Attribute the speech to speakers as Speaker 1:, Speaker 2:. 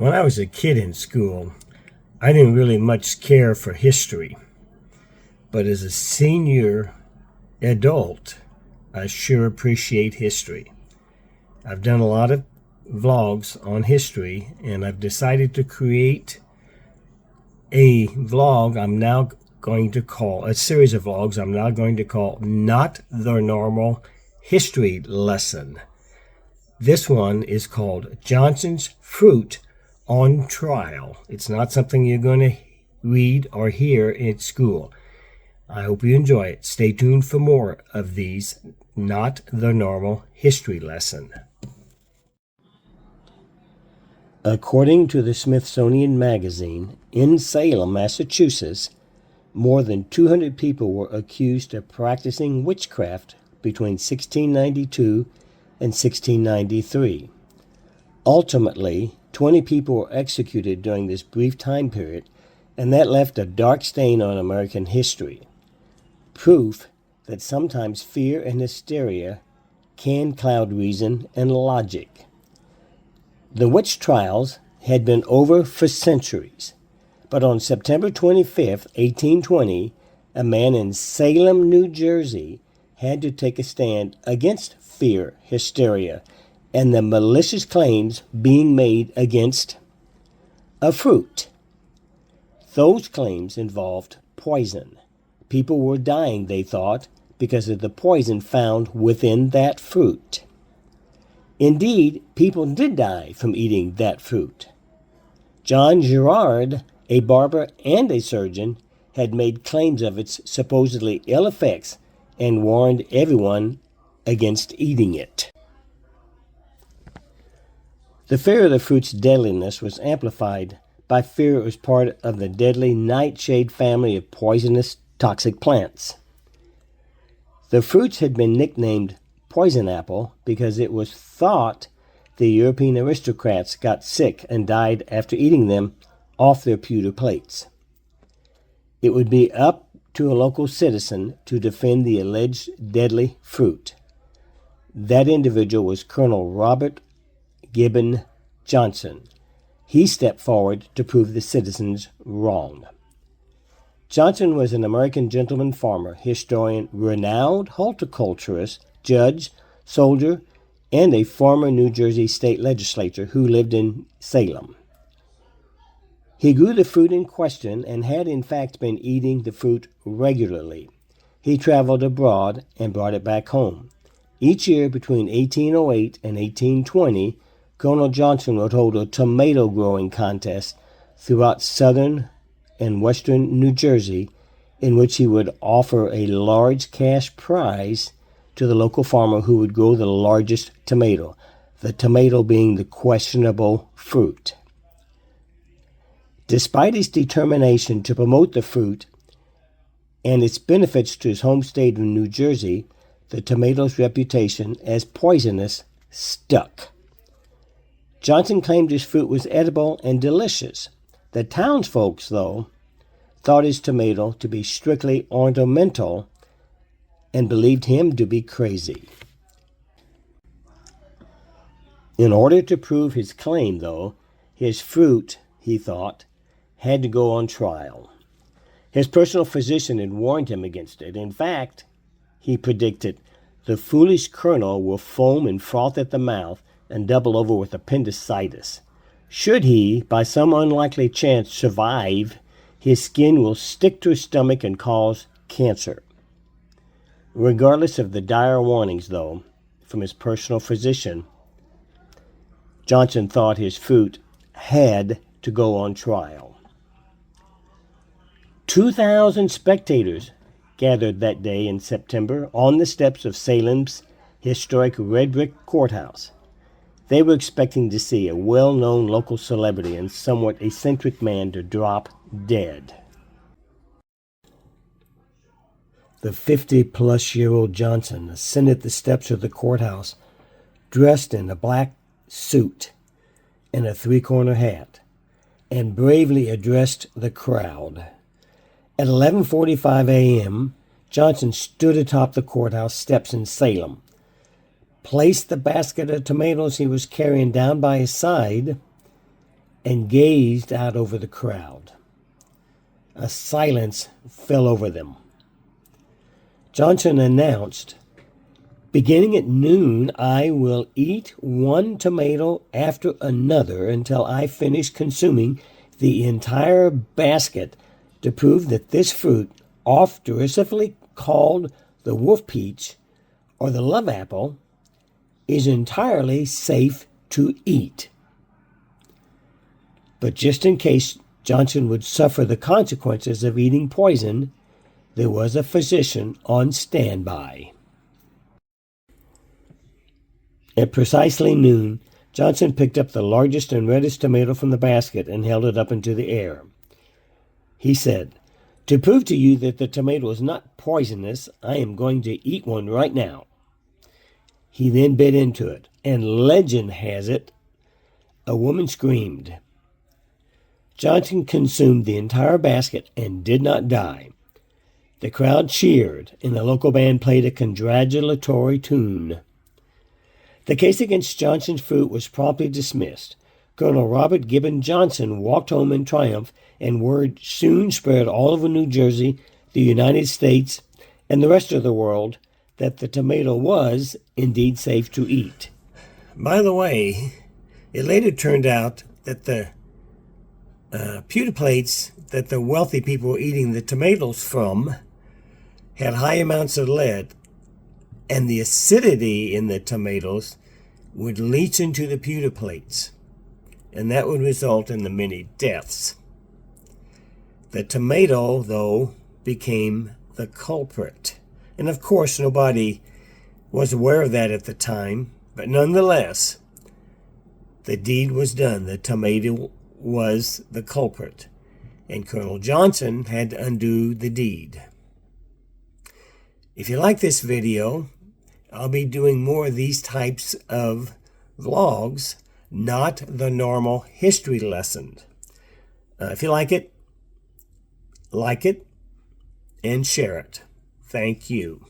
Speaker 1: When I was a kid in school, I didn't really much care for history. But as a senior adult, I sure appreciate history. I've done a lot of vlogs on history, and I've decided to create a vlog I'm now going to call, a series of vlogs I'm now going to call Not the Normal History Lesson. This one is called Johnson's Fruit on Trial. It's not something you're going to read or hear at school. I hope you enjoy it. Stay tuned for more of these Not the Normal History Lesson. According to the Smithsonian Magazine, in Salem, Massachusetts, more than 200 people were accused of practicing witchcraft between 1692 and 1693. Ultimately, 20 people were executed during this brief time period, and that left a dark stain on American history. Proof that sometimes fear and hysteria can cloud reason and logic. The witch trials had been over for centuries, but on September 25, 1820, a man in Salem, New Jersey, had to take a stand against fear, hysteria, and the malicious claims being made against a fruit. Those claims involved poison. People were dying, they thought, because of the poison found within that fruit. Indeed, people did die from eating that fruit. John Gerard, a barber and a surgeon, had made claims of its supposedly ill effects and warned everyone against eating it. The fear of the fruit's deadliness was amplified by fear it was part of the deadly nightshade family of poisonous toxic plants. The fruits had been nicknamed poison apple because it was thought the European aristocrats got sick and died after eating them off their pewter plates. It would be up to a local citizen to defend the alleged deadly fruit. That individual was Colonel Robert Gibbon Johnson. He stepped forward to prove the citizens wrong. Johnson was an American gentleman farmer, historian, renowned horticulturist, judge, soldier, and a former New Jersey state legislator who lived in Salem. He grew the fruit in question and had in fact been eating the fruit regularly. He traveled abroad and brought it back home. Each year between 1808 and 1820, Colonel Johnson would hold a tomato growing contest throughout southern and western New Jersey, in which he would offer a large cash prize to the local farmer who would grow the largest tomato, the tomato being the questionable fruit. Despite his determination to promote the fruit and its benefits to his home state of New Jersey, the tomato's reputation as poisonous stuck. Johnson claimed his fruit was edible and delicious. The townsfolk, though, thought his tomato to be strictly ornamental and believed him to be crazy. In order to prove his claim, though, his fruit, he thought, had to go on trial. His personal physician had warned him against it. In fact, he predicted, the foolish colonel will foam and froth at the mouth and double over with appendicitis. Should he, by some unlikely chance, survive, his skin will stick to his stomach and cause cancer. Regardless of the dire warnings, though, from his personal physician, Johnson thought his fruit had to go on trial. 2,000 spectators gathered that day in September on the steps of Salem's historic red brick courthouse. They were expecting to see a well-known local celebrity and somewhat eccentric man to drop dead. The 50-plus-year-old Johnson ascended the steps of the courthouse, dressed in a black suit and a three-corner hat, and bravely addressed the crowd. At 11:45 a.m., Johnson stood atop the courthouse steps in Salem, placed the basket of tomatoes he was carrying down by his side, and gazed out over the crowd. A silence fell over them. Johnson announced, "Beginning at noon, I will eat one tomato after another until I finish consuming the entire basket to prove that this fruit, oft derisively called the wolf peach or the love apple, is entirely safe to eat." But just in case Johnson would suffer the consequences of eating poison, there was a physician on standby. At precisely noon, Johnson picked up the largest and reddest tomato from the basket and held it up into the air. He said, "To prove to you that the tomato is not poisonous, I am going to eat one right now." He then bit into it, and legend has it, a woman screamed. Johnson consumed the entire basket and did not die. The crowd cheered, and the local band played a congratulatory tune. The case against Johnson's fruit was promptly dismissed. Colonel Robert Gibbon Johnson walked home in triumph, and word soon spread all over New Jersey, the United States, and the rest of the world that the tomato was indeed safe to eat. By the way, it later turned out that the pewter plates that the wealthy people were eating the tomatoes from had high amounts of lead, and the acidity in the tomatoes would leach into the pewter plates, and that would result in the many deaths. The tomato, though, became the culprit. And of course, nobody was aware of that at the time, but nonetheless, the deed was done. The tomato was the culprit, and Colonel Johnson had to undo the deed. If you like this video, I'll be doing more of these types of vlogs, not the normal history lesson. If you like it, and share it. Thank you.